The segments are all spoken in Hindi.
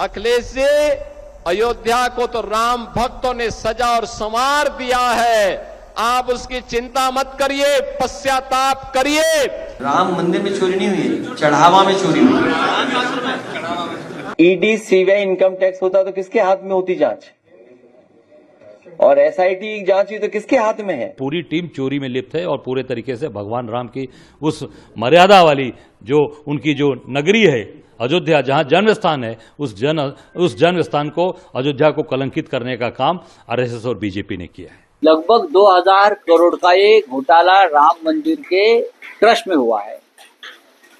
अखिलेश जी, अयोध्या को तो राम भक्तों ने सजा और संवार दिया है। आप उसकी चिंता मत करिए, पश्चाताप करिए। राम मंदिर में चोरी नहीं हुई, चढ़ावा में चोरी हुई। ईडी, सीबीआई, इनकम टैक्स होता तो किसके हाथ में होती जांच, और एसआईटी जांच हुई तो किसके हाथ में है? पूरी टीम चोरी में लिप्त है और पूरे तरीके से भगवान राम की उस मर्यादा वाली जो उनकी जो नगरी है अयोध्या, जहां जन्म स्थान है, उस जन्म स्थान को, अयोध्या को कलंकित करने का काम आरएसएस और बीजेपी ने किया है। लगभग 2000 करोड़ का एक घोटाला राम मंदिर के ट्रस्ट में हुआ है,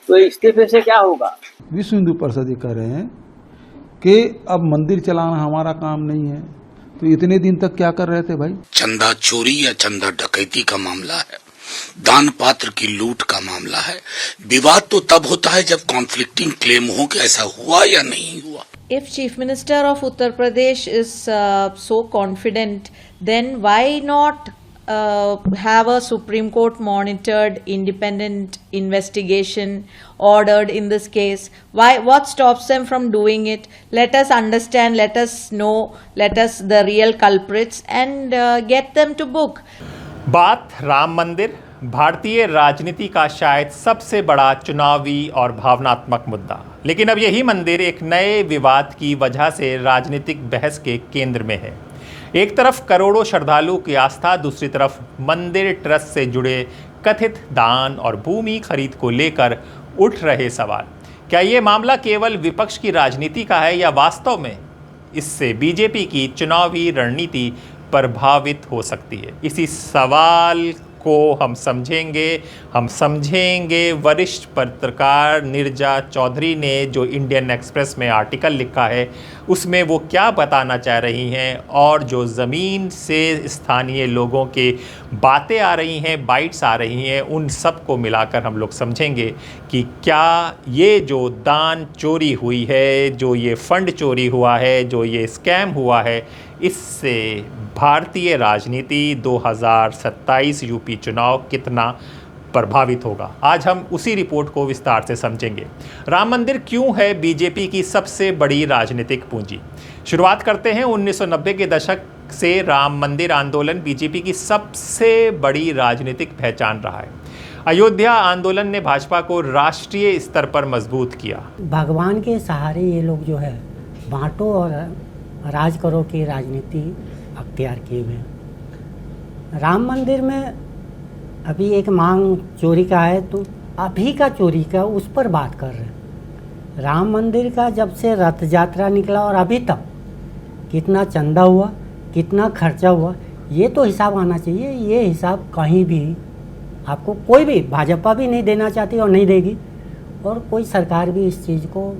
तो इस्तीफे से क्या होगा? विश्व हिंदू परिषद ये कह रहे हैं कि अब मंदिर चलाना हमारा काम नहीं है, तो इतने दिन तक क्या कर रहे थे भाई? चंदा चोरी या चंदा डकैती का मामला है, दान पात्र की लूट का मामला है। विवाद तो तब होता है जब कॉन्फ्लिक्टिंग क्लेम हो कि ऐसा हुआ या नहीं हुआ। If Chief Minister of Uttar Pradesh is so confident, then why not have a Supreme Court monitored independent investigation ordered in this case? What stops them from doing it? Let us understand, let us know, let us the real culprits and get them to book. बात राम मंदिर, भारतीय राजनीति का शायद सबसे बड़ा चुनावी और भावनात्मक मुद्दा। लेकिन अब यही मंदिर एक नए विवाद की वजह से राजनीतिक बहस के केंद्र में है। एक तरफ करोड़ों श्रद्धालु की आस्था, दूसरी तरफ मंदिर ट्रस्ट से जुड़े कथित दान और भूमि खरीद को लेकर उठ रहे सवाल। क्या ये मामला केवल विपक्ष की राजनीति का है या वास्तव में इससे बीजेपी की चुनावी रणनीति प्रभावित हो सकती है? इसी सवाल को हम समझेंगे वरिष्ठ पत्रकार नीरजा चौधरी ने जो इंडियन एक्सप्रेस में आर्टिकल लिखा है उसमें वो क्या बताना चाह रही हैं, और जो ज़मीन से स्थानीय लोगों के बातें आ रही हैं, बाइट्स आ रही हैं, उन सब को मिलाकर हम लोग समझेंगे कि क्या ये जो दान चोरी हुई है, जो ये फंड चोरी हुआ है, जो ये स्कैम हुआ है, इससे भारतीय राजनीति 2027 यूपी चुनाव कितना प्रभावित होगा। आज हम उसी रिपोर्ट को विस्तार से समझेंगे। राम मंदिर क्यों है बीजेपी की सबसे बड़ी राजनीतिक पूंजी? शुरुआत करते हैं 1990 के दशक से राम मंदिर आंदोलन बीजेपी की सबसे बड़ी राजनीतिक पहचान रहा है। अयोध्या आंदोलन ने भाजपा को राष्ट्रीय स्तर पर मजबूत किया। भगवान के सहारे ये लोग जो है बांटो और राज करो की राजनीति अख्तियार किए हुए। राम मंदिर में अभी एक मांग चोरी का है, तो अभी का चोरी का उस पर बात कर रहे हैं। राम मंदिर का जब से रथ यात्रा निकला और अभी तक कितना चंदा हुआ, कितना खर्चा हुआ, ये तो हिसाब आना चाहिए। ये हिसाब कहीं भी आपको कोई भी, भाजपा भी नहीं देना चाहती और नहीं देगी, और कोई सरकार भी इस चीज़ को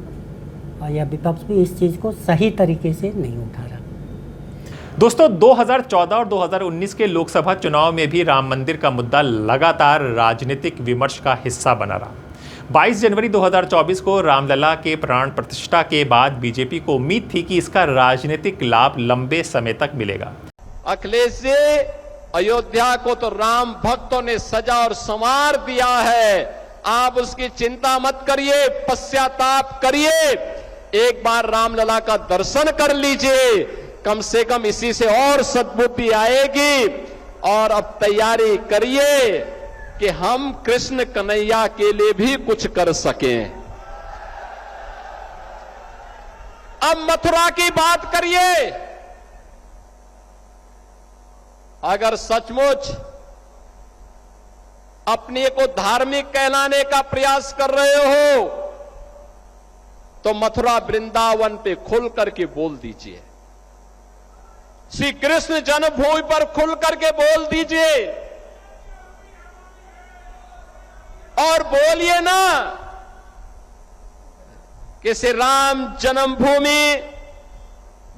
या विपक्ष भी इस चीज़ को सही तरीके से नहीं उठा रहा। दोस्तों, 2014 और 2019 के लोकसभा चुनाव में भी राम मंदिर का मुद्दा लगातार राजनीतिक विमर्श का हिस्सा बना रहा। 22 जनवरी 2024 को रामलला के प्राण प्रतिष्ठा के बाद बीजेपी को उम्मीद थी कि इसका राजनीतिक लाभ लंबे समय तक मिलेगा। अखिलेश जी, अयोध्या को तो राम भक्तों ने सजा और संवार दिया है। आप उसकी चिंता मत करिए, पश्चाताप करिए। एक बार रामलला का दर्शन कर लीजिए, कम से कम इसी से और सद्बुद्धि आएगी। और अब तैयारी करिए कि हम कृष्ण कन्हैया के लिए भी कुछ कर सकें। अब मथुरा की बात करिए। अगर सचमुच अपने को धार्मिक कहलाने का प्रयास कर रहे हो तो मथुरा वृंदावन पे खुल करके बोल दीजिए। श्री कृष्ण जन्मभूमि पर खुल करके बोल दीजिए, और बोलिए ना कि श्री राम जन्मभूमि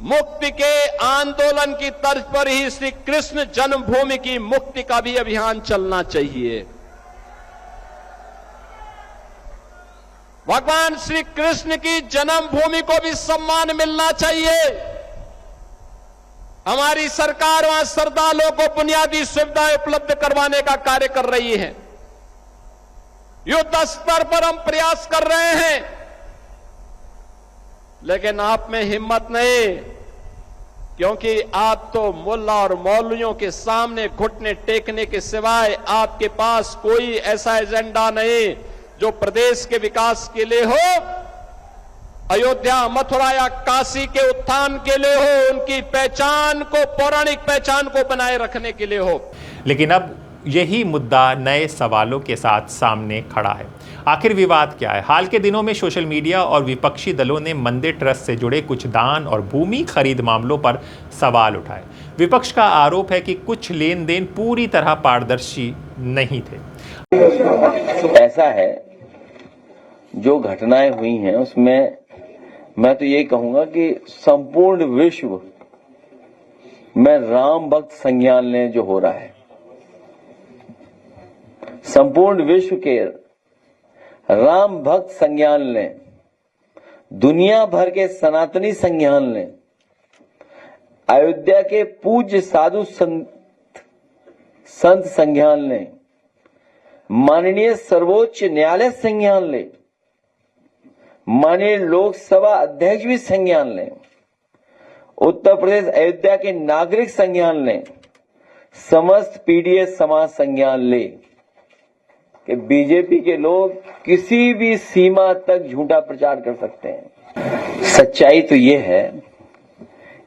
मुक्ति के आंदोलन की तर्ज पर ही श्री कृष्ण जन्मभूमि की मुक्ति का भी अभियान चलना चाहिए। भगवान श्री कृष्ण की जन्मभूमि को भी सम्मान मिलना चाहिए। हमारी सरकार वहां श्रद्धालुओं को बुनियादी सुविधाएं उपलब्ध करवाने का कार्य कर रही है। युद्ध स्तर पर हम प्रयास कर रहे हैं लेकिन आप में हिम्मत नहीं, क्योंकि आप तो मुल्ला और मौलवियों के सामने घुटने टेकने के सिवाय आपके पास कोई ऐसा एजेंडा नहीं जो प्रदेश के विकास के लिए हो, अयोध्या, मथुरा या काशी के उत्थान के लिए हो, उनकी पहचान को, पौराणिक पहचान को बनाए रखने के लिए हो। लेकिन अब यही मुद्दा नए सवालों के साथ सामने खड़ा है। आखिर विवाद क्या है? हाल के दिनों में सोशल मीडिया और विपक्षी दलों ने मंदिर ट्रस्ट से जुड़े कुछ दान और भूमि खरीद मामलों पर सवाल उठाए। विपक्ष का आरोप है कि कुछ लेन देन पूरी तरह पारदर्शी नहीं थे। ऐसा है, जो घटनाएं हुई हैं उसमें मैं तो यही कहूंगा कि संपूर्ण विश्व में राम भक्त संज्ञान लें जो हो रहा है, संपूर्ण विश्व के राम भक्त संज्ञान लें, दुनिया भर के सनातनी संज्ञान लें, अयोध्या के पूज्य साधु संत संज्ञान लें, माननीय सर्वोच्च न्यायालय संज्ञान लें, माननीय लोकसभा अध्यक्ष भी संज्ञान लें, उत्तर प्रदेश अयोध्या के नागरिक संज्ञान लें, समस्त पीडीएस समाज संज्ञान ले कि बीजेपी के लोग किसी भी सीमा तक झूठा प्रचार कर सकते हैं। सच्चाई तो ये है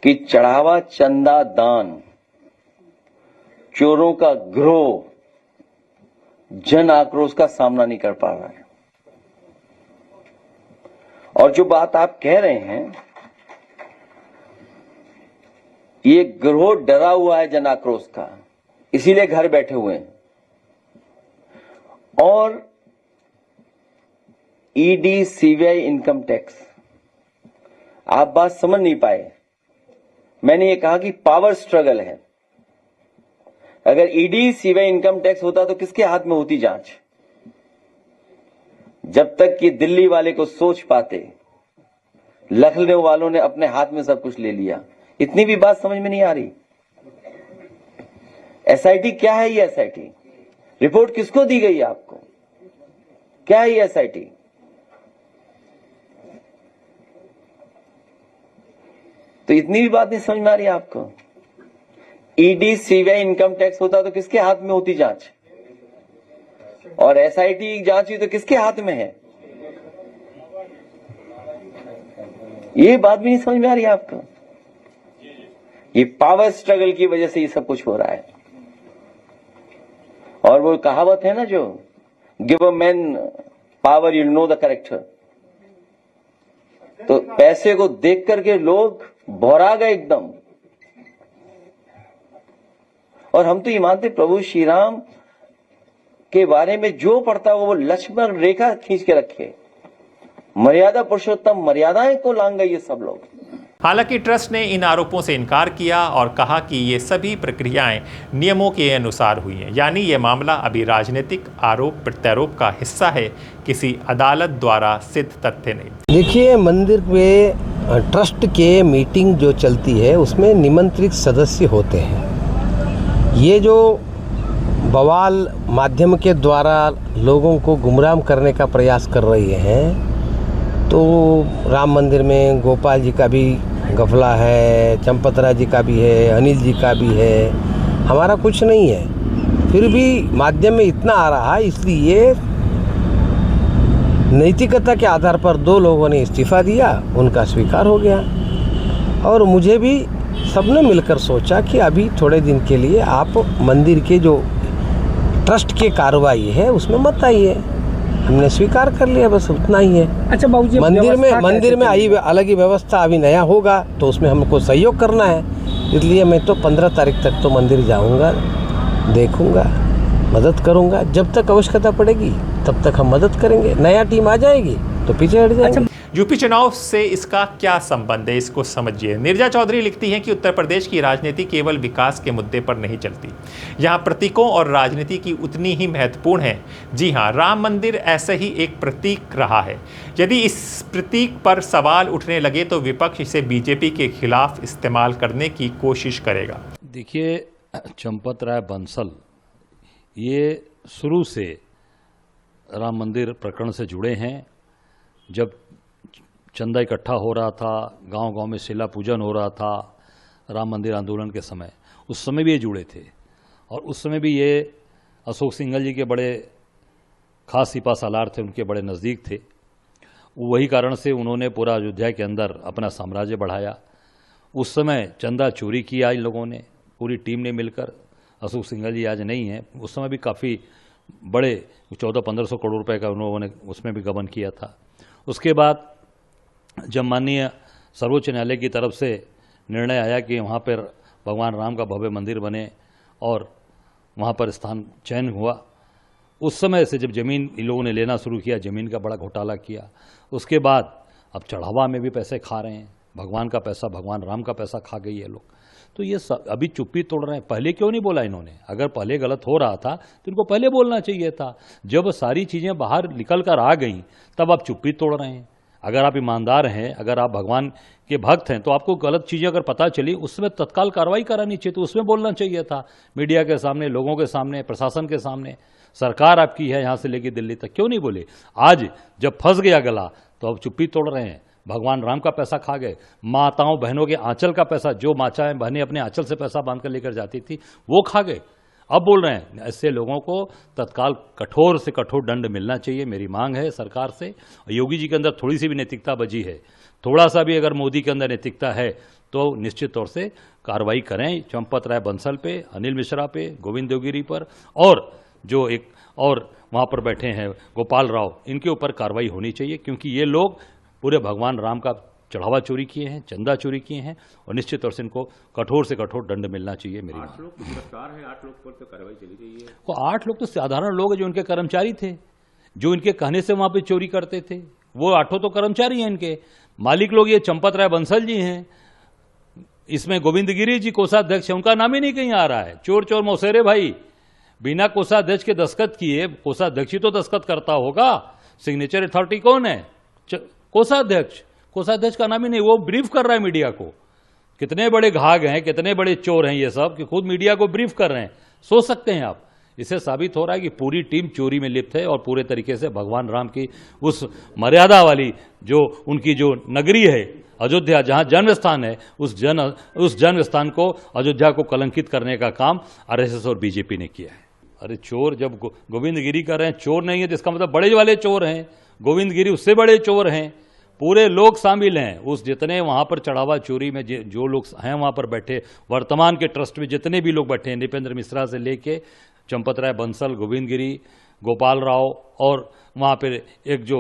कि चढ़ावा, चंदा, दान, चोरों का गिरोह जन आक्रोश का सामना नहीं कर पा रहा है। और जो बात आप कह रहे हैं, ये गिरोह डरा हुआ है जन आक्रोश का, इसीलिए घर बैठे हुए हैं। और ईडी, सीबीआई, इनकम टैक्स, आप बात समझ नहीं पाए। मैंने ये कहा कि पावर स्ट्रगल है। अगर ईडी, सीबीआई, इनकम टैक्स होता तो किसके हाथ में होती जांच? जब तक कि दिल्ली वाले को सोच पाते, लखनऊ वालों ने अपने हाथ में सब कुछ ले लिया। इतनी भी बात समझ में नहीं आ रही। एसआईटी क्या है? ये एसआईटी रिपोर्ट किसको दी गई आपको? क्या है ये एसआईटी? तो इतनी भी बात नहीं समझ में आ रही आपको? ईडी, सीबीआई, इनकम टैक्स होता तो किसके हाथ में होती जांच? और एसआईटी जांच हुई तो किसके हाथ में है? ये बात भी नहीं समझ में आ रही आपको? ये पावर स्ट्रगल की वजह से ये सब कुछ हो रहा है। और वो कहावत है ना, जो give a man power you know the character. तो पैसे को देख करके लोग भौरा गए एकदम। और हम तो ये मानते प्रभु श्री राम के बारे में जो पढ़ता है वो लक्ष्मण रेखा खींच के रखे। मर्यादा पुरुषोत्तम मर्यादाएं को लांग गए ये सब लोग। हालांकि ट्रस्ट ने इन आरोपों से इनकार किया और कहा कि ये सभी प्रक्रियाएं नियमों के अनुसार हुई हैं, यानी ये मामला अभी राजनीतिक आरोप प्रत्यारोप का हिस्सा है, किसी अदालत द्वारा सिद्ध तथ्य नहीं। देखिए, मंदिर पे ट्रस्ट के मीटिंग जो चलती है उसमें निमंत्रित सदस्य होते हैं। ये जो बवाल माध्यम के द्वारा लोगों को गुमराह करने का प्रयास कर रही हैं, तो राम मंदिर में गोपाल जी का भी गफला है, चंपतरा जी का भी है, अनिल जी का भी है, हमारा कुछ नहीं है। फिर भी माध्यम में इतना आ रहा है, इसलिए नैतिकता के आधार पर 2 लोगों ने इस्तीफा दिया, उनका स्वीकार हो गया। और मुझे भी सबने मिलकर सोचा कि अभी थोड़े दिन के लिए आप मंदिर के जो ट्रस्ट की कार्रवाई है उसमें मत आइए। हमने स्वीकार कर लिया, बस उतना ही है। अच्छा बाबूजी, मंदिर में आई अलग ही व्यवस्था अभी नया होगा तो उसमें हमको सहयोग करना है। इसलिए मैं तो 15 तारीख तक तो मंदिर जाऊंगा, देखूंगा, मदद करूंगा। जब तक आवश्यकता पड़ेगी तब तक हम मदद करेंगे। नया टीम आ जाएगी तो पीछे हट जाएंगे। यूपी चुनाव से इसका क्या संबंध है, इसको समझिए। नीरजा चौधरी लिखती हैं कि उत्तर प्रदेश की राजनीति केवल विकास के मुद्दे पर नहीं चलती, यहाँ प्रतीकों और राजनीति की उतनी ही महत्वपूर्ण है। जी हाँ, राम मंदिर ऐसे ही एक प्रतीक रहा है। यदि इस प्रतीक पर सवाल उठने लगे तो विपक्ष इसे बीजेपी के खिलाफ इस्तेमाल करने की कोशिश करेगा। देखिए, चंपत राय बंसल ये शुरू से राम मंदिर प्रकरण से जुड़े हैं। जब चंदा इकट्ठा हो रहा था, गांव-गांव में शिला पूजन हो रहा था राम मंदिर आंदोलन के समय, उस समय भी ये जुड़े थे और उस समय भी ये अशोक सिंघल जी के बड़े खास सिपा सालार थे, उनके बड़े नज़दीक थे। वही कारण से उन्होंने पूरा अयोध्या के अंदर अपना साम्राज्य बढ़ाया। उस समय चंदा चोरी किया इन लोगों ने, पूरी टीम ने मिलकर। अशोक सिंघल जी आज नहीं हैं, उस समय भी काफ़ी बड़े 1400-1500 करोड़ रुपए का उन्होंने उसमें भी गबन किया था। उसके बाद जब माननीय सर्वोच्च न्यायालय की तरफ से निर्णय आया कि वहाँ पर भगवान राम का भव्य मंदिर बने और वहाँ पर स्थान चयन हुआ, उस समय से जब ज़मीन इन लोगों ने लेना शुरू किया, ज़मीन का बड़ा घोटाला किया। उसके बाद अब चढ़ावा में भी पैसे खा रहे हैं, भगवान का पैसा, भगवान राम का पैसा खा गई है लोग। तो ये सब अभी चुप्पी तोड़ रहे हैं। पहले क्यों नहीं बोला इन्होंने? अगर पहले गलत हो रहा था तो इनको पहले बोलना चाहिए था। जब सारी चीज़ें बाहर निकल कर आ गई तब आप चुप्पी तोड़ रहे हैं। अगर आप ईमानदार हैं, अगर आप भगवान के भक्त हैं, तो आपको गलत चीज़ें अगर पता चली उसमें तत्काल कार्रवाई करानी चाहिए, तो उसमें बोलना चाहिए था, मीडिया के सामने, लोगों के सामने, प्रशासन के सामने। सरकार आपकी है यहाँ से लेकर दिल्ली तक, क्यों नहीं बोले? आज जब फंस गया गला तो अब चुप्पी तोड़ रहे हैं। भगवान राम का पैसा खा गए, माताओं बहनों के आंचल का पैसा, जो माताएं बहनें अपने आंचल से पैसा बांध कर लेकर जाती थी, वो खा गए। अब बोल रहे हैं ऐसे लोगों को तत्काल कठोर से कठोर दंड मिलना चाहिए। मेरी मांग है सरकार से। योगी जी के अंदर थोड़ी सी भी नैतिकता बची है, थोड़ा सा भी अगर मोदी के अंदर नैतिकता है तो निश्चित तौर से कार्रवाई करें चंपत राय बंसल पे, अनिल मिश्रा पे, गोविंद देवगिरी पर, और जो एक और वहाँ पर बैठे हैं गोपाल राव, इनके ऊपर कार्रवाई होनी चाहिए, क्योंकि ये लोग पूरे भगवान राम का चढ़ावा चोरी किए हैं, चंदा चोरी किए हैं, और निश्चित तौर से इनको कठोर से कठोर दंड मिलना चाहिए। मेरी 8 लोग गिरफ्तार हैं, 8 लोग पर तो कार्रवाई चली गई है। वो 8 लोग तो साधारण लोग हैं, जो इनके कर्मचारी थे, जो इनके कहने से वहां पे चोरी करते थे। वो 8 तो कर्मचारी हैं इनके। मालिक लोग ये चंपत राय बंसल जी हैं, इसमें गोविंद गिरी जी कोषाध्यक्ष है, उनका नाम ही नहीं कहीं आ रहा है। चोर चोर मौसेरे भाई, बिना कोषाध्यक्ष के दस्तखत किए, कोषाध्यक्ष ही तो दस्तखत करता होगा। सिग्नेचर अथॉरिटी कौन है? कोषाध्यक्ष। कोषाध्यक्ष का नाम ही नहीं। वो ब्रीफ कर रहा है मीडिया को। कितने बड़े घाघ हैं, कितने बड़े चोर हैं ये सब, कि खुद मीडिया को ब्रीफ कर रहे हैं। सोच सकते हैं आप। इससे साबित हो रहा है कि पूरी टीम चोरी में लिप्त है और पूरे तरीके से भगवान राम की उस मर्यादा वाली जो उनकी जो नगरी है अयोध्या, जहां जन्म स्थान है, उस जन्म स्थान को, अयोध्या को कलंकित करने का काम आरएसएस और बीजेपी ने किया है। अरे चोर जब गोविंद गिरी कर रहे हैं, चोर नहीं है तो इसका मतलब बड़े वाले चोर हैं। गोविंद गिरी उससे बड़े चोर हैं। पूरे लोग शामिल हैं उस, जितने वहां पर चढ़ावा चोरी में जो लोग हैं वहां पर बैठे, वर्तमान के ट्रस्ट में जितने भी लोग बैठे हैं, नृपेंद्र मिश्रा से लेके चंपत राय बंसल, गोविंद गिरी, गोपाल राव, और वहां पर एक जो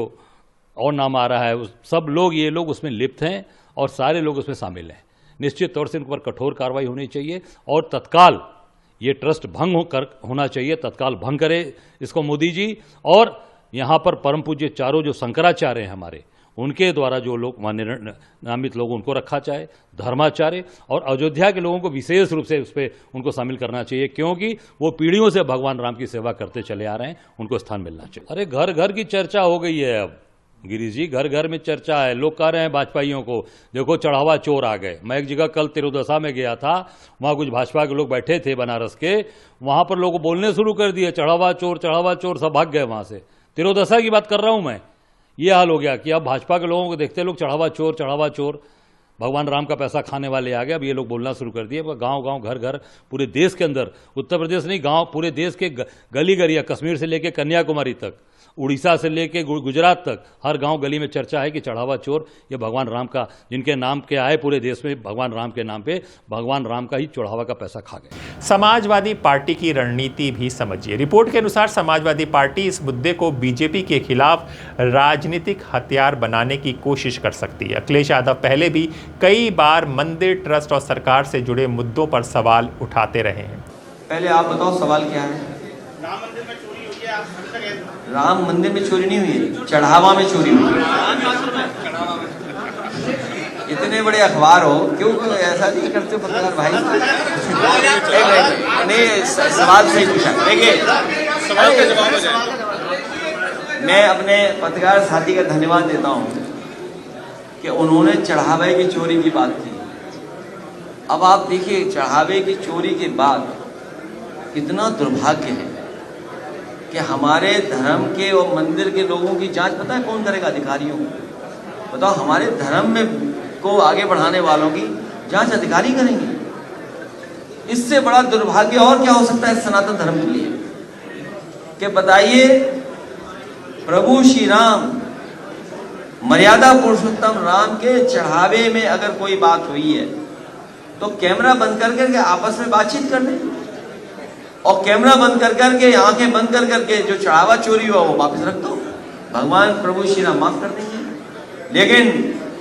और नाम आ रहा है, सब लोग, ये लोग उसमें लिप्त हैं और सारे लोग उसमें शामिल हैं। निश्चित तौर से इन पर कठोर कार्रवाई होनी चाहिए और तत्काल ये ट्रस्ट भंग होना चाहिए। तत्काल भंग करे इसको मोदी जी। और यहाँ पर परम पूज्य चारों जो शंकराचार्य हैं हमारे, उनके द्वारा जो लोग नामित लोग, उनको रखा जाए, धर्माचार्य, और अयोध्या के लोगों को विशेष रूप से उस पर उनको शामिल करना चाहिए, क्योंकि वो पीढ़ियों से भगवान राम की सेवा करते चले आ रहे हैं, उनको स्थान मिलना चाहिए। अरे घर घर की चर्चा हो गई है अब गिरीश जी, घर घर में चर्चा है। लोग कह रहे हैं भाजपाइयों को, देखो चढ़ावा चोर आ गए। मैं एक जगह कल तिरुदशा में गया था, वहां कुछ भाजपा के लोग बैठे थे बनारस के, वहां पर लोग बोलने शुरू कर दिए चढ़ावा चोर, सब भाग गए वहां से। तिरुदशा की बात कर रहा हूं मैं। ये हाल हो गया कि अब भाजपा के लोगों को देखते लोग चढ़ावा चोर, भगवान राम का पैसा खाने वाले आ गए। अब ये लोग बोलना शुरू कर दिए। गांव गांव, घर घर, पूरे देश के अंदर, उत्तर प्रदेश नहीं, गांव, पूरे देश के गली गलिया, कश्मीर से लेके कन्याकुमारी तक, उड़ीसा से लेके गुजरात तक, हर गांव गली में चर्चा है कि चढ़ावा चोर ये भगवान राम का, जिनके नाम के आए पूरे देश में, भगवान राम के नाम पे भगवान राम का ही चढ़ावा का पैसा खा गए। समाजवादी पार्टी की रणनीति भी समझिए। रिपोर्ट के अनुसार समाजवादी पार्टी इस मुद्दे को बीजेपी के खिलाफ राजनीतिक हथियार बनाने की कोशिश कर सकती है। अखिलेश यादव पहले भी कई बार मंदिर ट्रस्ट और सरकार से जुड़े मुद्दों पर सवाल उठाते रहे हैं। पहले आप बताओ सवाल क्या है? राम मंदिर में चोरी नहीं हुई है, चढ़ावा में चोरी हुई है। इतने बड़े अखबार हो, क्यों ऐसा नहीं करते पत्रकार भाई? नहीं, सवाल सही पूछा। देखिए, मैं अपने पत्रकार साथी का धन्यवाद देता हूं कि उन्होंने चढ़ावे की चोरी की बात की। अब आप देखिए, चढ़ावे की चोरी के बाद कितना दुर्भाग्य है कि हमारे धर्म के और मंदिर के लोगों की जांच पता है कौन करेगा? अधिकारियों। बताओ हमारे धर्म में को आगे बढ़ाने वालों की जांच अधिकारी करेंगे? इससे बड़ा दुर्भाग्य और क्या हो सकता है सनातन धर्म के लिए? कि बताइए, प्रभु श्री राम, मर्यादा पुरुषोत्तम राम के चढ़ावे में अगर कोई बात हुई है तो कैमरा बंद कर करके आपस में बातचीत कर लें, और कैमरा बंद कर करके, आंखें बंद कर करके जो चढ़ावा चोरी हुआ वो वापस रख दो, भगवान प्रभु श्री राम माफ कर देंगे। लेकिन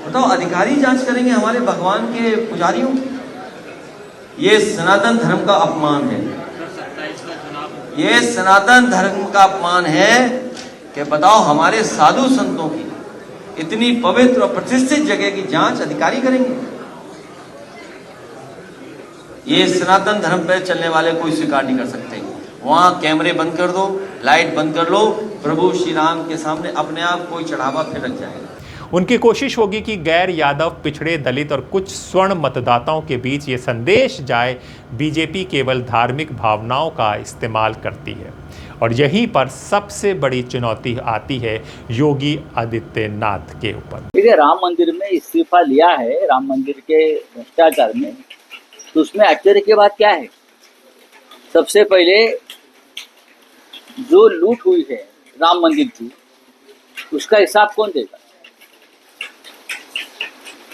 बताओ अधिकारी जांच करेंगे हमारे भगवान के पुजारियों? ये सनातन धर्म का अपमान है, ये सनातन धर्म का अपमान है कि बताओ हमारे साधु संतों की इतनी पवित्र और प्रतिष्ठित जगह की जांच अधिकारी करेंगे? ये सनातन धर्म पर चलने वाले कोई स्वीकार नहीं कर सकते। वहां कैमरे बंद कर दो, लाइट बंद कर लो, प्रभु श्री राम के सामने अपने आप कोई चढ़ावा फिर रख जाएगा। उनकी कोशिश होगी कि गैर यादव, पिछड़े, दलित और कुछ स्वर्ण मतदाताओं के बीच ये संदेश जाए, बीजेपी केवल धार्मिक भावनाओं का इस्तेमाल करती है। और यहीं पर सबसे बड़ी चुनौती आती है योगी आदित्यनाथ के ऊपर। देखिए, राम मंदिर में इस्तीफा लिया है, राम मंदिर के भ्रष्टाचार में, तो उसमें आश्चर्य की बात क्या है? सबसे पहले जो लूट हुई है राम मंदिर की, उसका हिसाब कौन देगा?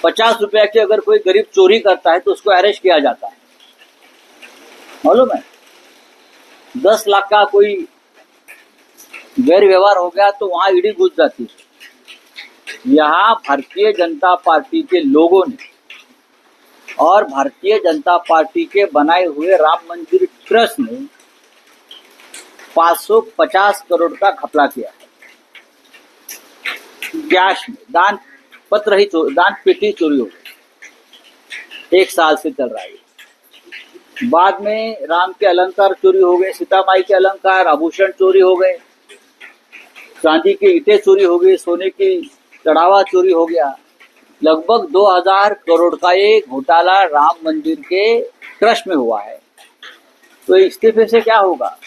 50 रुपया की अगर कोई गरीब चोरी करता है तो उसको अरेस्ट किया जाता है, मालूम है? 10 लाख का कोई गैर व्यवहार हो गया तो वहां ईडी घुस जाती है। यहाँ भारतीय जनता पार्टी के लोगों ने और भारतीय जनता पार्टी के बनाए हुए राम मंदिर ट्रस्ट ने 550 करोड़ का घपला किया है। कैश में दान पत्र ही दान पेटी चोरी हो गई, 1 साल से चल रहा है। बाद में राम के अलंकार चोरी हो गए, सीता माई के अलंकार, आभूषण चोरी हो गए, चांदी की ईंटें चोरी हो गई, सोने की चढ़ावा चोरी हो गया। लगभग 2000 करोड़ का एक घोटाला राम मंदिर के ट्रस्ट में हुआ है। तो इस्तीफे से क्या होगा?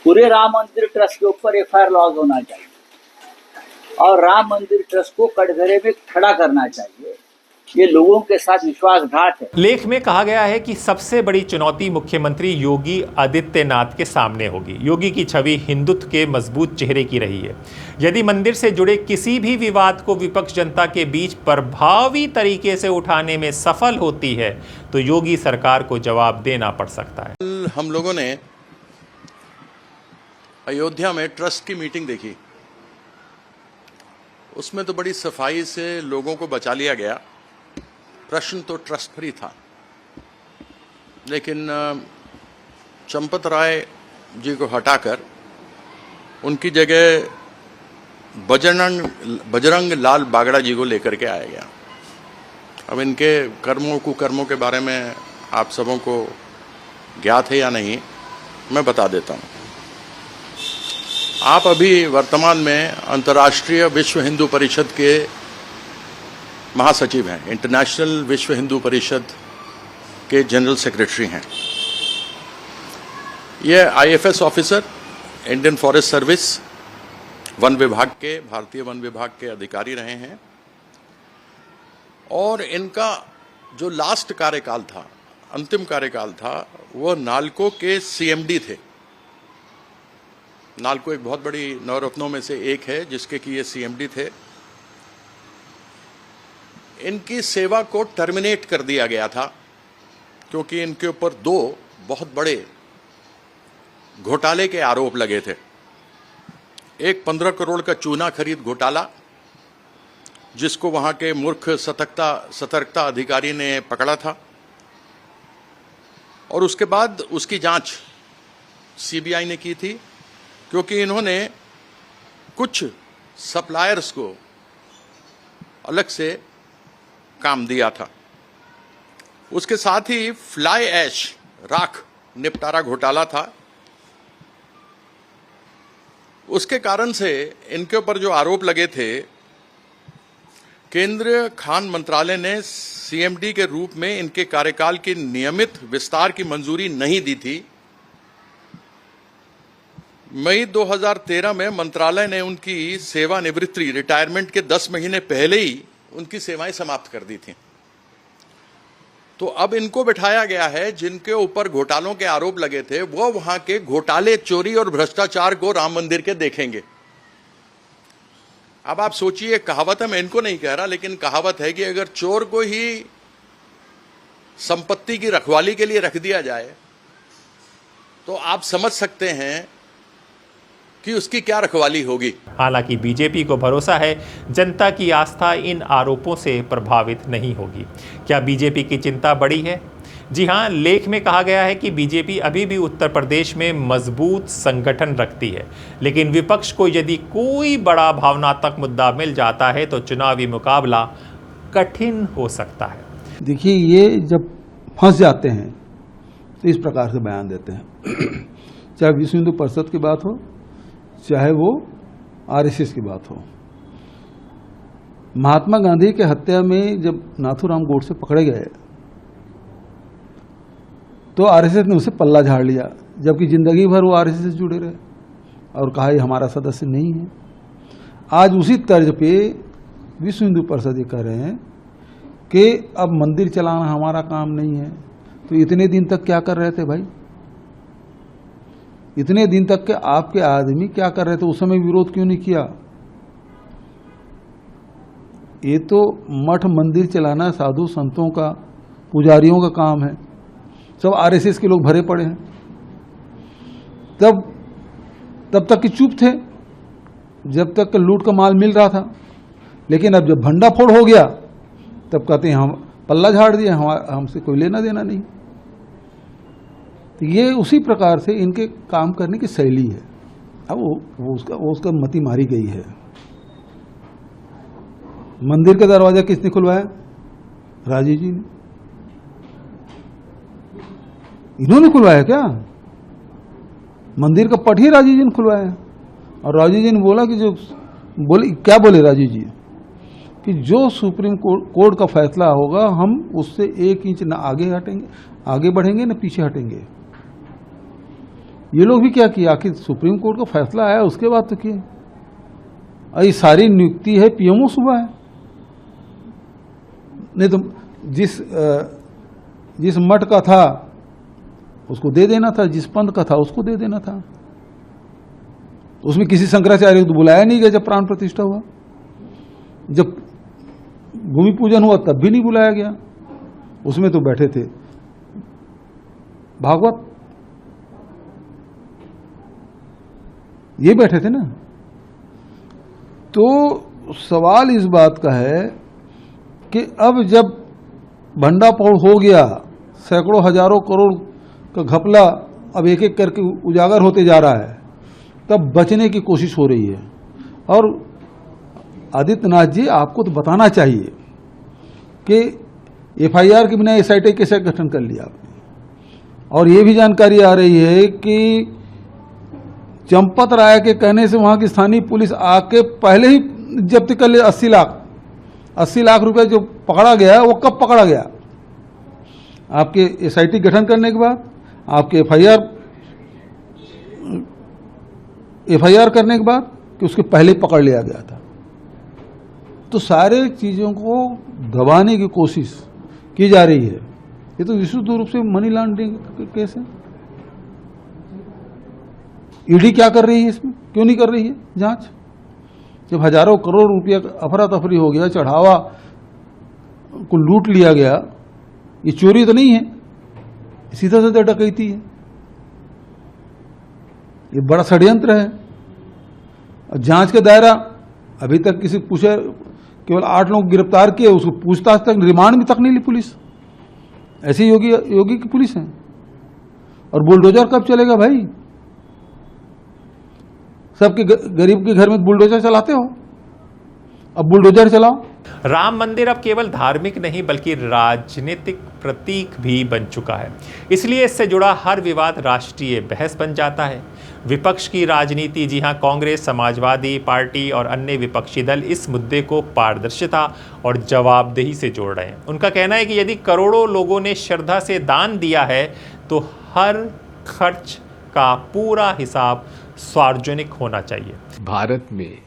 पूरे राम मंदिर ट्रस्ट के ऊपर FIR लॉन्च होना चाहिए और राम मंदिर ट्रस्ट को कटघरे में खड़ा करना चाहिए। ये लोगों के साथ विश्वासघात है। लेख में कहा गया है कि सबसे बड़ी चुनौती मुख्यमंत्री योगी आदित्यनाथ के सामने होगी। योगी की छवि हिंदुत्व के मजबूत चेहरे की रही है। यदि मंदिर से जुड़े किसी भी विवाद को विपक्ष जनता के बीच प्रभावी तरीके से उठाने में सफल होती है तो योगी सरकार को जवाब देना पड़ सकता है। हम लोगों ने अयोध्या में ट्रस्ट की मीटिंग देखी, उसमें तो बड़ी सफाई से लोगों को बचा लिया गया। प्रश्न तो ट्रस्ट पर ही था, लेकिन चंपत राय जी को हटाकर उनकी जगह बजरंग लाल बागड़ा जी को लेकर के आया गया। अब इनके कर्मों कुकर्मों के बारे में आप सबों को ज्ञात है या नहीं, मैं बता देता हूँ। आप अभी वर्तमान में अंतर्राष्ट्रीय विश्व हिंदू परिषद के महासचिव हैं, इंटरनेशनल विश्व हिंदू परिषद के जनरल सेक्रेटरी हैं। ये IFS officer, Indian forest service, one विभाग के, भारतीय वन विभाग के अधिकारी रहे हैं। और इनका जो लास्ट कार्यकाल था, अंतिम कार्यकाल था, वह नालको के CMD थे। नालको एक बहुत बड़ी नवरत्नों में से एक है जिसके कि ये CMD थे। इनकी सेवा को टर्मिनेट कर दिया गया था क्योंकि इनके ऊपर 2 बहुत बड़े घोटाले के आरोप लगे थे। एक 15 करोड़ का चूना खरीद घोटाला, जिसको वहां के मूर्ख सतर्कता अधिकारी ने पकड़ा था, और उसके बाद उसकी जांच CBI ने की थी क्योंकि इन्होंने कुछ सप्लायर्स को अलग से काम दिया था। उसके साथ ही फ्लाई ऐश राख निपटारा घोटाला था। उसके कारण से इनके ऊपर जो आरोप लगे थे, केंद्रीय खान मंत्रालय ने CMD के रूप में इनके कार्यकाल के नियमित विस्तार की मंजूरी नहीं दी थी। मई 2013 में मंत्रालय ने उनकी सेवानिवृत्ति रिटायरमेंट के 10 महीने पहले ही उनकी सेवाएं समाप्त कर दी थी। तो अब इनको बिठाया गया है जिनके ऊपर घोटालों के आरोप लगे थे, वो वहां के घोटाले, चोरी और भ्रष्टाचार को राम मंदिर के देखेंगे। अब आप सोचिए, कहावत है, मैं इनको नहीं कह रहा, लेकिन कहावत है कि अगर चोर को ही संपत्ति की रखवाली के लिए रख दिया जाए तो आप समझ सकते हैं कि उसकी क्या रखवाली होगी। हालांकि बीजेपी को भरोसा है जनता की आस्था इन आरोपों से प्रभावित नहीं होगी। क्या बीजेपी की चिंता बड़ी है? जी हां, लेख में कहा गया है कि बीजेपी अभी भी उत्तर प्रदेश में मजबूत संगठन रखती है, लेकिन विपक्ष को यदि कोई बड़ा भावनात्मक मुद्दा मिल जाता है तो चुनावी मुकाबला कठिन हो सकता है। देखिए, ये जब फंस जाते हैं तो इस प्रकार से बयान देते हैं, चाहे विश्व हिंदू परिषद की बात हो, चाहे वो आरएसएस की बात हो। महात्मा गांधी के हत्या में जब नाथूराम गोडसे पकड़े गए तो आरएसएस ने उसे पल्ला झाड़ लिया, जबकि जिंदगी भर वो आरएसएस से जुड़े रहे और कहा ये हमारा सदस्य नहीं है। आज उसी तर्ज पे विश्व हिंदू परिषद ये कह रहे हैं कि अब मंदिर चलाना हमारा काम नहीं है। तो इतने दिन तक क्या कर रहे थे भाई? इतने दिन तक के आपके आदमी क्या कर रहे थे? उस समय विरोध क्यों नहीं किया? ये तो मठ मंदिर चलाना साधु संतों का, पुजारियों का काम है। सब आरएसएस के लोग भरे पड़े हैं। तब तक कि चुप थे, जब तक लूट का माल मिल रहा था। लेकिन अब जब भंडाफोड़ हो गया तब कहते हैं हम पल्ला झाड़ दिया, हमसे कोई लेना देना नहीं। तो ये उसी प्रकार से इनके काम करने की शैली है। अब वो उसका मति मारी गई है। मंदिर का दरवाजा किसने खुलवाया? राजीव जी ने। इन्होंने खुलवाया क्या? मंदिर का पट ही राजीव जी ने खुलवाया। और राजीव जी ने बोला कि क्या बोले राजीव जी कि जो सुप्रीम कोर्ट का फैसला होगा हम उससे 1 इंच न आगे बढ़ेंगे न पीछे हटेंगे। ये लोग भी क्या किया? आखिर सुप्रीम कोर्ट का फैसला आया उसके बाद तो किए। ये सारी नियुक्ति है पीएमओ सुबह है। नहीं तो जिस मठ का था उसको दे देना था, जिस पंथ का था उसको दे देना था। उसमें किसी शंकराचार्य को तो बुलाया नहीं गया। जब प्राण प्रतिष्ठा हुआ, जब भूमि पूजन हुआ तब भी नहीं बुलाया गया। उसमें तो बैठे थे भागवत, ये बैठे थे ना। तो सवाल इस बात का है कि अब जब भंडाफोड़ हो गया, सैकड़ों हजारों करोड़ का घपला अब एक एक करके उजागर होते जा रहा है, तब बचने की कोशिश हो रही है। और आदित्यनाथ जी, आपको तो बताना चाहिए कि एफआईआर के बिना एसआईटी कैसे गठन कर लिया आपने। और ये भी जानकारी आ रही है कि चंपत राय के कहने से वहां की स्थानीय पुलिस आके पहले ही जब्त कर ले 80 लाख रुपए जो पकड़ा गया, वो कब पकड़ा गया? आपके एसआईटी गठन करने के बाद, आपके एफआईआर करने के बाद, कि उसके पहले पकड़ लिया गया था। तो सारे चीजों को दबाने की कोशिश की जा रही है। ये तो विशुद्ध रूप से मनी लॉन्ड्रिंग केस है। ईडी क्या कर रही है इसमें? क्यों नहीं कर रही है जांच? जब हजारों करोड़ रुपया अफरा तफरी हो गया, चढ़ावा को लूट लिया गया, ये चोरी तो नहीं है, सीधा सीधा डकैती है। ये बड़ा षड्यंत्र है। जांच का दायरा अभी तक किसी पूछे, केवल 8 लोग गिरफ्तार किए, उसको पूछताछ तक, रिमांड में तक नहीं ली पुलिस। ऐसी योगी की पुलिस है। और बुलडोजर कब चलेगा भाई? सबके गरीब के घर में बुलडोजर चलाते हो, अब बुलडोजर चलाओ। राम मंदिर अब केवल धार्मिक नहीं बल्कि राजनीतिक प्रतीक भी बन चुका है। इसलिए इससे जुड़ा हर विवाद राष्ट्रीय बहस बन जाता है। विपक्ष की राजनीति, जी हां, कांग्रेस, समाजवादी पार्टी और अन्य विपक्षी दल इस मुद्दे को पारदर्शिता और जवाबदेही से जोड़ रहे हैं। उनका कहना है कि यदि करोड़ों लोगों ने श्रद्धा से दान दिया है तो हर खर्च का पूरा हिसाब सार्वजनिक होना चाहिए। भारत में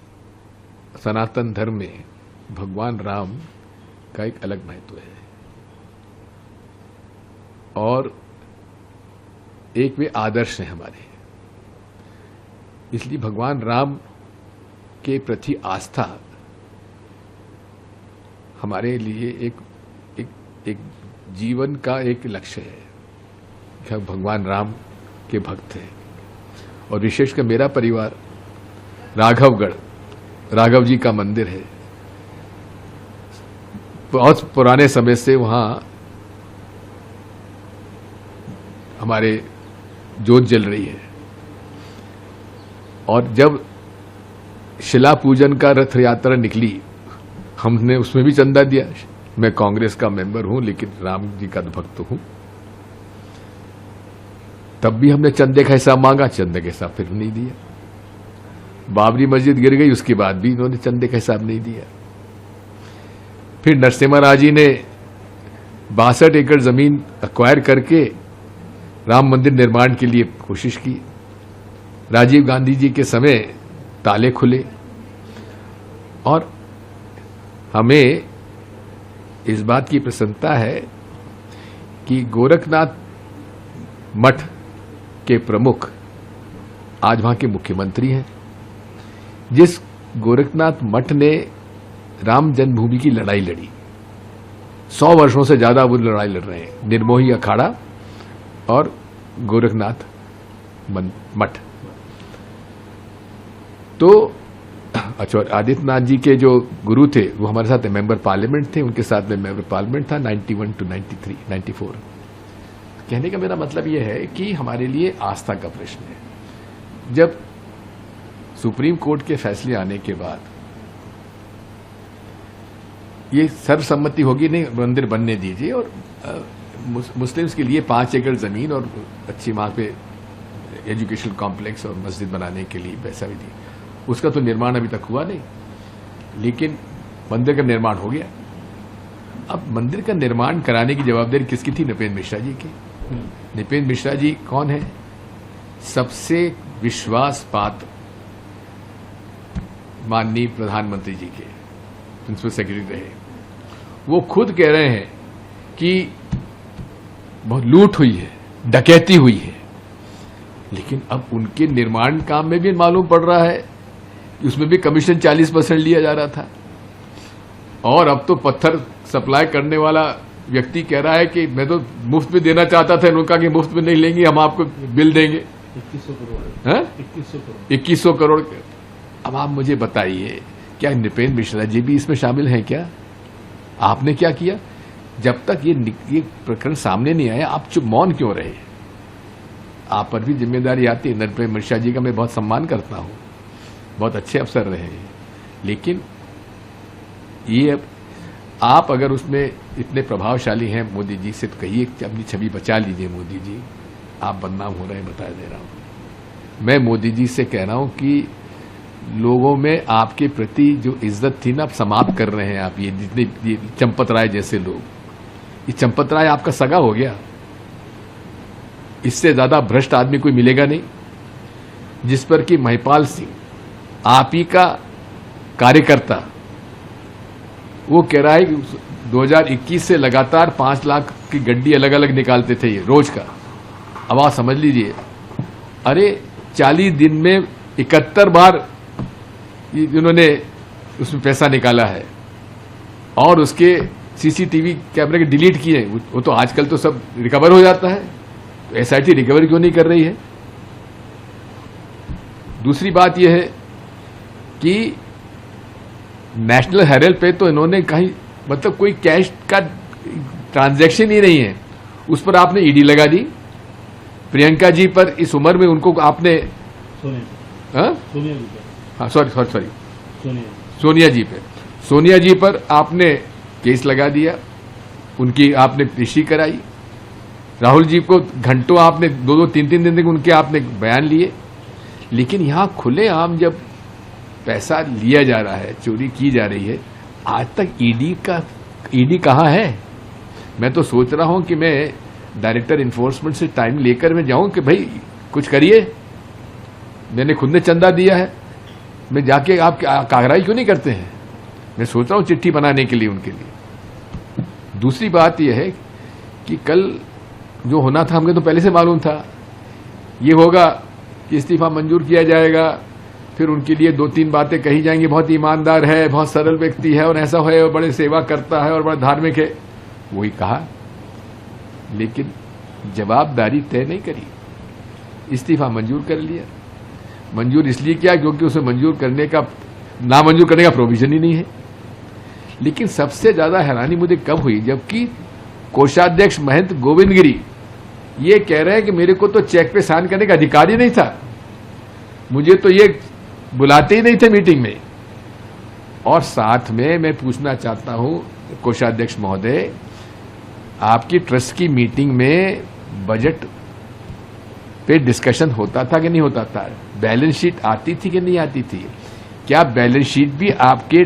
सनातन धर्म में भगवान राम का एक अलग महत्व है और एक वे आदर्श हैं हमारे, इसलिए भगवान राम के प्रति आस्था हमारे लिए एक जीवन का एक लक्ष्य है कि हम भगवान राम के भक्त हैं। और विशेषकर मेरा परिवार राघवगढ़, राघव जी का मंदिर है, बहुत पुराने समय से वहां हमारे जोत जल रही है। और जब शिला पूजन का रथ यात्रा निकली, हमने उसमें भी चंदा दिया। मैं कांग्रेस का मेंबर हूं लेकिन राम जी का भक्त हूं। तब भी हमने चंदे का हिसाब मांगा, चंदे का हिसाब फिर नहीं दिया। बाबरी मस्जिद गिर गई, उसके बाद भी इन्होंने चंदे का हिसाब नहीं दिया। फिर नरसिम्हा राव जी ने 62 एकड़ जमीन एक्वायर करके राम मंदिर निर्माण के लिए कोशिश की। राजीव गांधी जी के समय ताले खुले और हमें इस बात की प्रसन्नता है कि गोरखनाथ मठ के प्रमुख आज वहां के मुख्यमंत्री हैं। जिस गोरखनाथ मठ ने राम जन्मभूमि की लड़ाई लड़ी, 100 वर्षों से ज्यादा वो लड़ाई लड़ रहे हैं, निर्मोही अखाड़ा और गोरखनाथ मठ। तो अच्छा, आदित्यनाथ जी के जो गुरु थे वो हमारे साथ मेंबर पार्लियामेंट थे, उनके साथ में मेंबर पार्लियामेंट था 91 to 93, 94। कहने का मेरा मतलब यह है कि हमारे लिए आस्था का प्रश्न है। जब सुप्रीम कोर्ट के फैसले आने के बाद ये सर्वसम्मति होगी, नहीं मंदिर बनने दीजिए और मुस्लिम्स के लिए 5 एकड़ जमीन और अच्छी वहां पे एजुकेशन कॉम्प्लेक्स और मस्जिद बनाने के लिए पैसा भी दी। उसका तो निर्माण अभी तक हुआ नहीं, लेकिन मंदिर का निर्माण हो गया। अब मंदिर का निर्माण कराने की जवाबदारी किसकी थी? नृपेंद्र मिश्रा जी की। नृपेंद्र मिश्रा जी कौन है? सबसे विश्वास पात्र माननीय प्रधानमंत्री जी के प्रिंसिपल सेक्रेटरी रहे। वो खुद कह रहे हैं कि बहुत लूट हुई है, डकैती हुई है, लेकिन अब उनके निर्माण काम में भी मालूम पड़ रहा है कि उसमें भी कमीशन 40% लिया जा रहा था। और अब तो पत्थर सप्लाई करने वाला व्यक्ति कह रहा है कि मैं तो मुफ्त में देना चाहता था, उन्होंने कहा कि मुफ्त में नहीं लेंगे, हम आपको बिल देंगे 2100 करोड़। अब आप मुझे बताइए, क्या नृपेंद्र मिश्रा जी भी इसमें शामिल हैं क्या? आपने क्या किया? जब तक ये प्रकरण सामने नहीं आया आप चुप मौन क्यों रहे? आप पर भी जिम्मेदारी आती है। नृपेंद्र मिश्रा जी का मैं बहुत सम्मान करता हूं, बहुत अच्छे अफसर रहे हैं, लेकिन ये आप अगर उसमें इतने प्रभावशाली हैं मोदी जी से, तो कहिए अपनी छवि बचा लीजिए। मोदी जी आप बदनाम हो रहे हैं, बता दे रहा हूं। मैं मोदी जी से कह रहा हूं कि लोगों में आपके प्रति जो इज्जत थी ना, आप समाप्त कर रहे हैं। आप ये जितने चंपत राय जैसे लोग, ये चंपत राय आपका सगा हो गया। इससे ज्यादा भ्रष्ट आदमी कोई मिलेगा नहीं, जिस पर कि महिपाल सिंह आप ही का कार्यकर्ता वो कह रहा है कि 2021 से लगातार 5 लाख की गड्डी अलग अलग निकालते थे ये रोज का। अब आप समझ लीजिए, अरे 40 दिन में 71 बार इन्होंने उसमें पैसा निकाला है और उसके सीसीटीवी कैमरे के डिलीट किए। वो तो आजकल तो सब रिकवर हो जाता है, तो एसआईटी रिकवर क्यों नहीं कर रही है? दूसरी बात यह है कि नेशनल हेराल्ड पे तो इन्होंने कहीं मतलब कोई कैश का ट्रांजैक्शन ही नहीं है, उस पर आपने ईडी लगा दी। प्रियंका जी पर इस उम्र में उनको आपने सोनिया जी पर आपने केस लगा दिया, उनकी आपने पेशी कराई। राहुल जी को घंटों आपने 2-2, 3-3 दिन तक उनके आपने बयान लिए, लेकिन यहां खुलेआम जब पैसा लिया जा रहा है, चोरी की जा रही है, आज तक ईडी कहां है? मैं तो सोच रहा हूं कि मैं डायरेक्टर इन्फोर्समेंट से टाइम लेकर मैं जाऊं कि भाई कुछ करिए। मैंने खुद ने चंदा दिया है, मैं जाके आप कागराई क्यों नहीं करते हैं? मैं सोच रहा हूं चिट्ठी बनाने के लिए उनके लिए। दूसरी बात यह है कि कल जो होना था हमें तो पहले से मालूम था, ये होगा कि इस्तीफा मंजूर किया जाएगा, फिर उनके लिए 2-3 बातें कही जाएंगी, बहुत ईमानदार है, बहुत सरल व्यक्ति है और ऐसा है और बड़े सेवा करता है और बड़ा धार्मिक है, वही कहा, लेकिन जवाबदारी तय नहीं करी। इस्तीफा मंजूर कर लिया। मंजूर इसलिए किया क्योंकि उसे मंजूर करने का, नामंजूर करने का प्रोविजन ही नहीं है। लेकिन सबसे ज्यादा हैरानी मुझे कब हुई, जबकि कोषाध्यक्ष महंत गोविंद गिरी ये कह रहे हैं कि मेरे को तो चेक पे साइन करने का अधिकार ही नहीं था, मुझे तो ये बुलाते ही नहीं थे मीटिंग में। और साथ में मैं पूछना चाहता हूं कोषाध्यक्ष महोदय, आपकी ट्रस्ट की मीटिंग में बजट पे डिस्कशन होता था कि नहीं होता था? बैलेंस शीट आती थी कि नहीं आती थी? क्या बैलेंस शीट भी आपके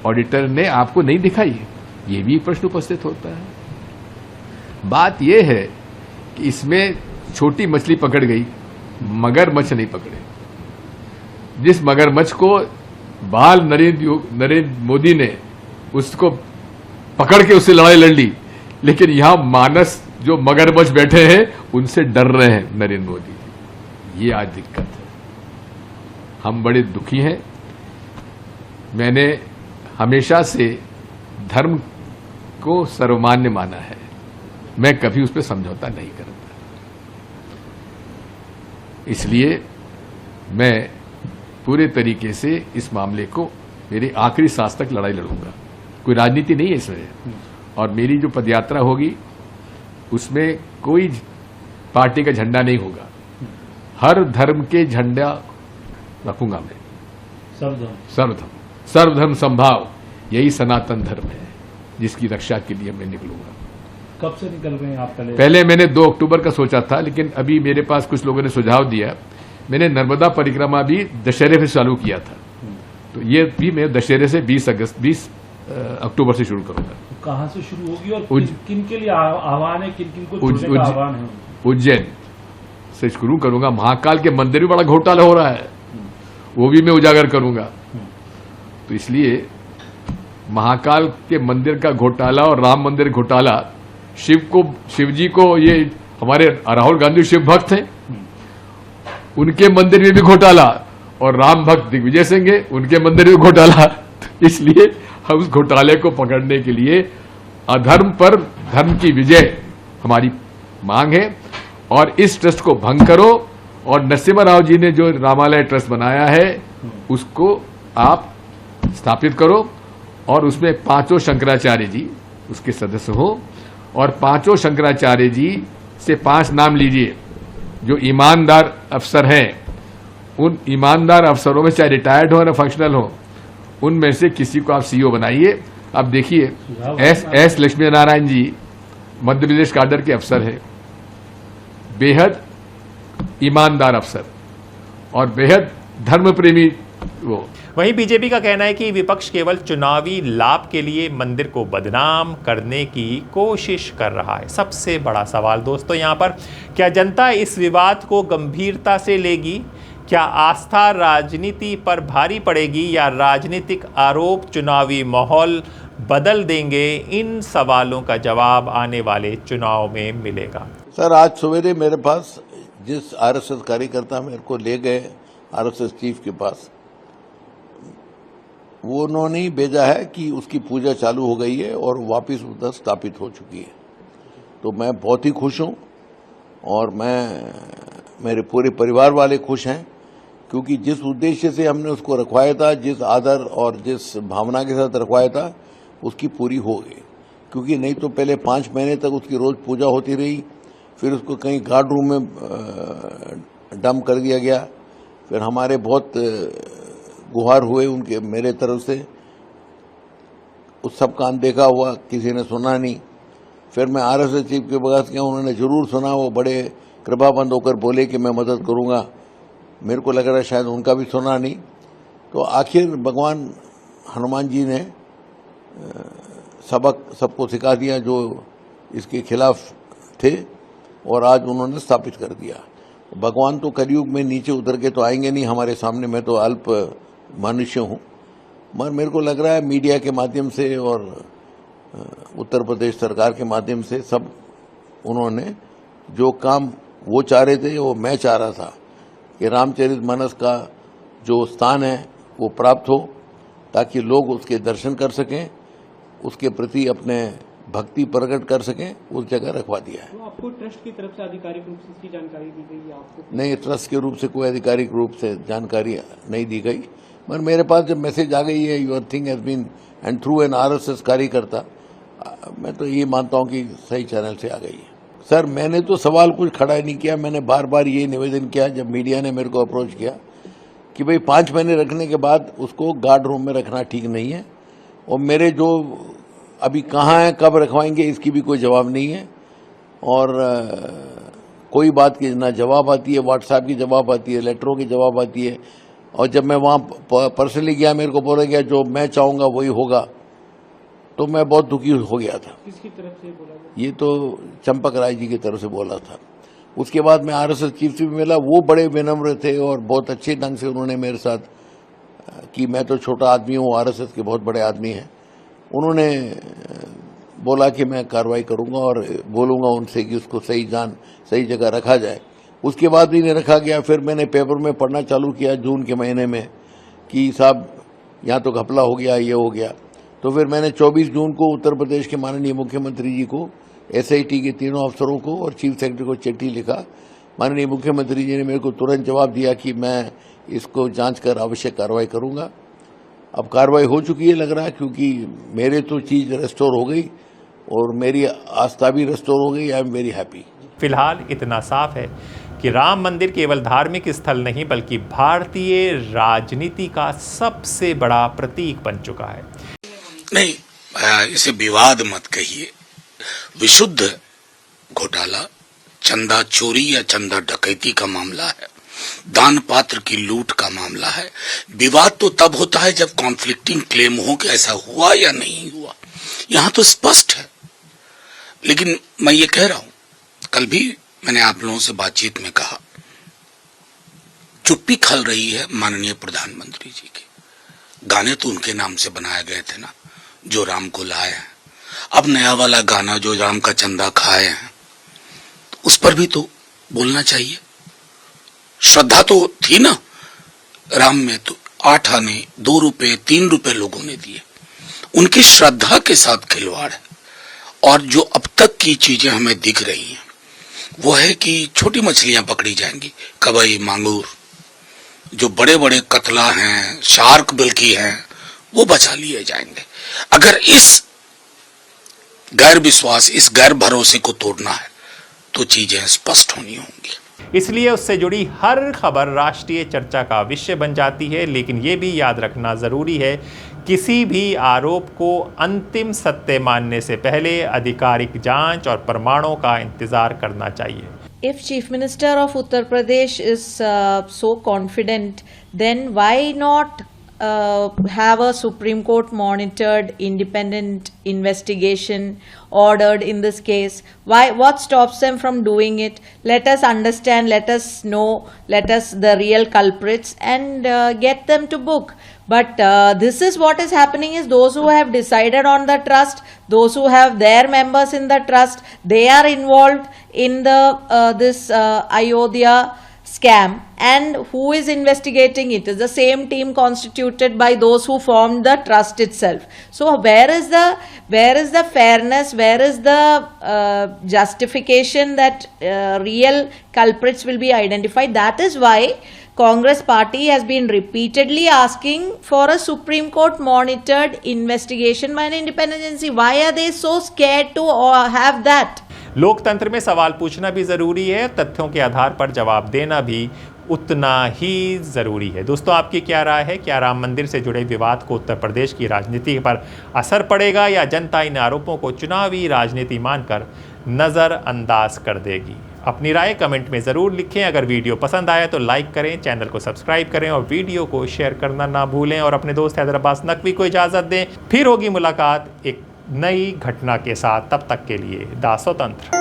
ऑडिटर ने आपको नहीं दिखाई? ये भी प्रश्न उपस्थित होता है। बात यह है कि इसमें छोटी मछली पकड़ गई, मगरमच्छ नहीं पकड़े। जिस मगरमच्छ को बाल नरेंद्र मोदी ने उसको पकड़ के उससे लड़ाई लड़ ली, लेकिन यहां मानस जो मगरमच्छ बैठे हैं उनसे डर रहे हैं नरेंद्र मोदी जी। ये आज दिक्कत है। हम बड़े दुखी हैं। मैंने हमेशा से धर्म को सर्वमान्य माना है, मैं कभी उस पर समझौता नहीं करता। इसलिए मैं पूरे तरीके से इस मामले को मेरी आखिरी सांस तक लड़ाई लड़ूंगा। कोई राजनीति नहीं है इसमें। और मेरी जो पदयात्रा होगी उसमें कोई पार्टी का झंडा नहीं होगा, हर धर्म के झंडा रखूंगा मैं। सर्वधर्म संभाव, यही सनातन धर्म है जिसकी रक्षा के लिए मैं निकलूंगा। कब से निकल रहे हैं आप? पहले मैंने 2 अक्टूबर का सोचा था, लेकिन अभी मेरे पास कुछ लोगों ने सुझाव दिया, मैंने नर्मदा परिक्रमा भी दशहरे से चालू किया था, तो ये भी मैं दशहरे से 20 अक्टूबर से शुरू करूंगा। कहां से शुरू होगी और किन के लिए आह्वान है, किन को जुड़ने का आह्वान है? उज्जैन से शुरू करूंगा। महाकाल के मंदिर में बड़ा घोटाला हो रहा है, वो भी मैं उजागर करूंगा। तो इसलिए महाकाल के मंदिर का घोटाला और राम मंदिर घोटाला, शिव जी को, ये हमारे राहुल गांधी शिव भक्त हैं, उनके मंदिर में भी घोटाला, और राम भक्त दिग्विजय सिंह है, उनके मंदिर में घोटाला। इसलिए हम उस घोटाले को पकड़ने के लिए अधर्म पर धर्म की विजय हमारी मांग है। और इस ट्रस्ट को भंग करो, और नरसिम्हा राव जी ने जो रामालय ट्रस्ट बनाया है उसको आप स्थापित करो, और उसमें 5 शंकराचार्य जी उसके सदस्य हो, और 5 शंकराचार्य जी से 5 नाम लीजिए जो ईमानदार अफसर हैं। उन ईमानदार अफसरों में चाहे रिटायर्ड हो या फंक्शनल हो, उनमें से किसी को आप सीईओ बनाइए। अब देखिए एस लक्ष्मी नारायण जी मध्य प्रदेश काडर के अफसर हैं, बेहद ईमानदार अफसर और बेहद धर्म प्रेमी वो। वहीं बीजेपी का कहना है कि विपक्ष केवल चुनावी लाभ के लिए मंदिर को बदनाम करने की कोशिश कर रहा है। सबसे बड़ा सवाल दोस्तों यहाँ पर, क्या जनता इस विवाद को गंभीरता से लेगी? क्या आस्था राजनीति पर भारी पड़ेगी, या राजनीतिक आरोप चुनावी माहौल बदल देंगे? इन सवालों का जवाब आने वाले चुनाव में मिलेगा। सर, आज सवेरे मेरे पास जिस आरएसएस कार्यकर्ता मेरे को ले गए आरएसएस चीफ के पास, वो उन्होंने ही भेजा है कि उसकी पूजा चालू हो गई है और वापस उधर स्थापित हो चुकी है। तो मैं बहुत ही खुश हूं, और मेरे पूरे परिवार वाले खुश हैं, क्योंकि जिस उद्देश्य से हमने उसको रखवाया था, जिस आदर और जिस भावना के साथ रखवाया था, उसकी पूरी हो गई। क्योंकि नहीं तो पहले 5 महीने तक उसकी रोज पूजा होती रही, फिर उसको कहीं गार्ड रूम में डंप कर दिया गया, फिर हमारे बहुत गुहार हुए उनके मेरे तरफ से, उस सब का अनदेखा हुआ, किसी ने सुना नहीं। फिर मैं आरएसएस चीफ के पास गया, उन्होंने जरूर सुना, वो बड़े कृपाबंद होकर बोले कि मैं मदद करूंगा। मेरे को लग रहा है शायद उनका भी सुना नहीं। तो आखिर भगवान हनुमान जी ने सबक सबको सिखा दिया जो इसके खिलाफ थे, और आज उन्होंने स्थापित कर दिया। भगवान तो कलयुग में नीचे उतर के तो आएंगे नहीं हमारे सामने, मैं तो अल्प मनुष्य हूँ, मगर मेरे को लग रहा है मीडिया के माध्यम से और उत्तर प्रदेश सरकार के माध्यम से सब उन्होंने जो काम वो चाह रहे थे वो मैं चाह रहा था कि रामचरितमानस का जो स्थान है वो प्राप्त हो, ताकि लोग उसके दर्शन कर सकें, उसके प्रति अपने भक्ति प्रकट कर सकें, उस जगह रखवा दिया है। तो आपको ट्रस्ट की तरफ से आधिकारिक रूप से इसकी जानकारी दी गई है आपको? नहीं, ट्रस्ट के रूप से कोई आधिकारिक रूप से जानकारी नहीं दी गई, मगर मेरे पास जब मैसेज आ गई है your thing has been and through an RSS कार्यकर्ता, मैं तो ये मानता हूं कि सही चैनल से आ गई है। सर, मैंने तो सवाल कुछ खड़ा नहीं किया, मैंने बार बार ये निवेदन किया जब मीडिया ने मेरे को अप्रोच किया कि भाई 5 महीने रखने के बाद उसको गार्ड रूम में रखना ठीक नहीं है, और मेरे जो अभी कहाँ है कब रखवाएंगे इसकी भी कोई जवाब नहीं है, और कोई बात की ना जवाब आती है, व्हाट्सएप की जवाब आती है, लेटरों की जवाब आती है, और जब मैं वहाँ पर्सनली गया मेरे को बोला गया जो मैं चाहूँगा वही होगा, तो मैं बहुत दुखी हो गया था। किसकी तरफ से बोला गया? ये तो चंपक राय जी की तरफ से बोला था। उसके बाद मैं RSS चीफ से भी मिला, वो बड़े विनम्र थे और बहुत अच्छे ढंग से उन्होंने मेरे साथ कि मैं तो छोटा आदमी हूँ, RSS के बहुत बड़े आदमी हैं, उन्होंने बोला कि मैं कार्रवाई करूंगा और बोलूंगा उनसे कि उसको सही जगह रखा जाए। उसके बाद भी नहीं रखा गया। फिर मैंने पेपर में पढ़ना चालू किया जून के महीने में कि साहब यहाँ तो घपला हो गया, ये हो गया। तो फिर मैंने 24 जून को उत्तर प्रदेश के माननीय मुख्यमंत्री जी को, SIT के तीनों अफसरों को और चीफ सेक्रेटरी को चिट्ठी लिखा। माननीय मुख्यमंत्री जी ने मेरे को तुरंत जवाब दिया कि मैं इसको जांच कर आवश्यक कार्रवाई करूंगा। अब कार्रवाई हो चुकी है लग रहा है, क्योंकि मेरे तो चीज रेस्टोर हो गई और मेरी आस्था भी रेस्टोर हो गई। I am very happy. फिलहाल इतना साफ है कि राम मंदिर केवल धार्मिक स्थल नहीं बल्कि भारतीय राजनीति का सबसे बड़ा प्रतीक बन चुका है। नहीं, इसे विवाद मत कहिए। विशुद्ध घोटाला, चंदा चोरी या चंदा डकैती का मामला है, दान पात्र की लूट का मामला है। विवाद तो तब होता है जब कॉन्फ्लिक्टिंग क्लेम हो कि ऐसा हुआ या नहीं हुआ। यहां तो स्पष्ट है। लेकिन मैं ये कह रहा हूं, कल भी मैंने आप लोगों से बातचीत में कहा, चुप्पी खल रही है माननीय प्रधानमंत्री जी की। गाने तो उनके नाम से बनाए गए थे ना, जो राम को लाए हैं। अब नया वाला गाना जो राम का चंदा खाए हैं, तो उस पर भी तो बोलना चाहिए। श्रद्धा तो थी ना राम में, तो 8 आने 2 रुपए 3 रुपए लोगों ने दिए। उनकी श्रद्धा के साथ खिलवाड़ है। और जो अब तक की चीजें हमें दिख रही हैं वो है कि छोटी मछलियां पकड़ी जाएंगी, कबई, मांगूर। जो बड़े बड़े कतला हैं, शार्क बिल्की हैं, वो बचा लिए जाएंगे। अगर इस गैर विश्वास, इस गैर भरोसे को तोड़ना है तो चीजें स्पष्ट होनी होंगी। इसलिए उससे जुड़ी हर खबर राष्ट्रीय चर्चा का विषय बन जाती है। लेकिन ये भी याद रखना जरूरी है, किसी भी आरोप को अंतिम सत्य मानने से पहले आधिकारिक जांच और प्रमाणों का इंतजार करना चाहिए। If Chief Minister of Uttar Pradesh is so confident, then why not have a Supreme Court monitored independent investigation ordered in this case? Why? What stops them from doing it? Let us understand, let us know, let us the real culprits and get them to book. But this is what is happening is those who have decided on the trust, those who have their members in the trust, they are involved in the this Ayodhya scam, and who is investigating it is the same team constituted by those who formed the trust itself. So where is the fairness, where is the justification that real culprits will be identified? That is why Congress party has been repeatedly asking for a Supreme Court monitored investigation by an independent agency. Why are they so scared to have that? लोकतंत्र में सवाल पूछना भी जरूरी है, तथ्यों के आधार पर जवाब देना भी उतना ही जरूरी है। दोस्तों, आपकी क्या राय है? क्या राम मंदिर से जुड़े विवाद को उत्तर प्रदेश की राजनीति पर असर पड़ेगा या जनता इन आरोपों को चुनावी राजनीति मानकर नजरअंदाज कर देगी? अपनी राय कमेंट में ज़रूर लिखें। अगर वीडियो पसंद आया तो लाइक करें, चैनल को सब्सक्राइब करें और वीडियो को शेयर करना ना भूलें। और अपने दोस्त हैदराबाद नकवी को इजाज़त दें। फिर होगी मुलाकात एक नई घटना के साथ। तब तक के लिए दासो तंत्र।